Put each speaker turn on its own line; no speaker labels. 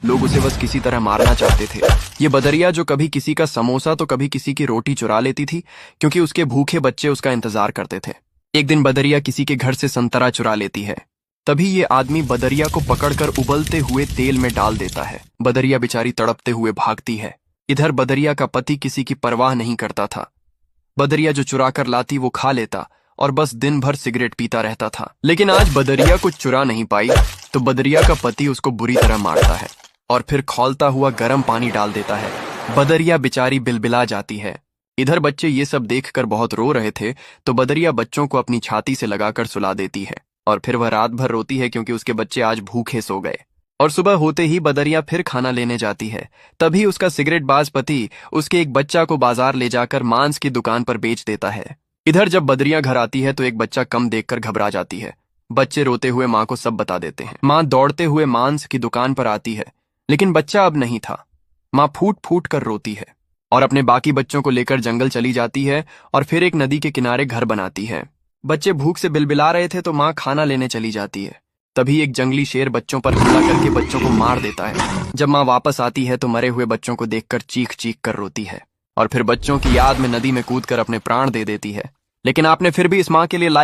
लोग उसे बस किसी तरह मारना चाहते थे। ये बदरिया जो कभी किसी का समोसा तो कभी किसी की रोटी चुरा लेती थी, क्योंकि उसके भूखे बच्चे उसका इंतजार करते थे। एक दिन बदरिया किसी के घर से संतरा चुरा लेती है। तभी ये आदमी बदरिया को पकड़कर उबलते हुए तेल में डाल देता है। बदरिया बेचारी तड़पते हुए भागती है। इधर बदरिया का पति किसी की परवाह नहीं करता था। बदरिया जो चुरा कर लाती वो खा लेता और बस दिन भर सिगरेट पीता रहता था। लेकिन आज बदरिया कुछ चुरा नहीं पाई, तो बदरिया का पति उसको बुरी तरह मारता है और फिर खौलता हुआ गर्म पानी डाल देता है। बदरिया बेचारी बिलबिला जाती है। इधर बच्चे ये सब देखकर बहुत रो रहे थे, तो बदरिया बच्चों को अपनी छाती से लगाकर सुला देती है और फिर वह रात भर रोती है, क्योंकि उसके बच्चे आज भूखे सो गए। और सुबह होते ही बदरिया फिर खाना लेने जाती है। तभी उसका सिगरेटबाज पति उसके एक बच्चा को बाजार ले जाकर मांस की दुकान पर बेच देता है। इधर जब बदरिया घर आती है तो एक बच्चा कम देखकर घबरा जाती है। बच्चे रोते हुए माँ को सब बता देते हैं। माँ दौड़ते हुए मांस की दुकान पर आती है, लेकिन बच्चा अब नहीं था। माँ फूट फूट कर रोती है और अपने बाकी बच्चों को लेकर जंगल चली जाती है और फिर एक नदी के किनारे घर बनाती है। बच्चे भूख से बिलबिला रहे थे तो माँ खाना लेने चली जाती है। तभी एक जंगली शेर बच्चों पर हमला करके बच्चों को मार देता है। जब माँ वापस आती है तो मरे हुए बच्चों को देखकर चीख चीख कर रोती है और फिर बच्चों की याद में नदी में कूदकर अपने प्राण दे देती है। लेकिन आपने फिर भी इस माँ के लिए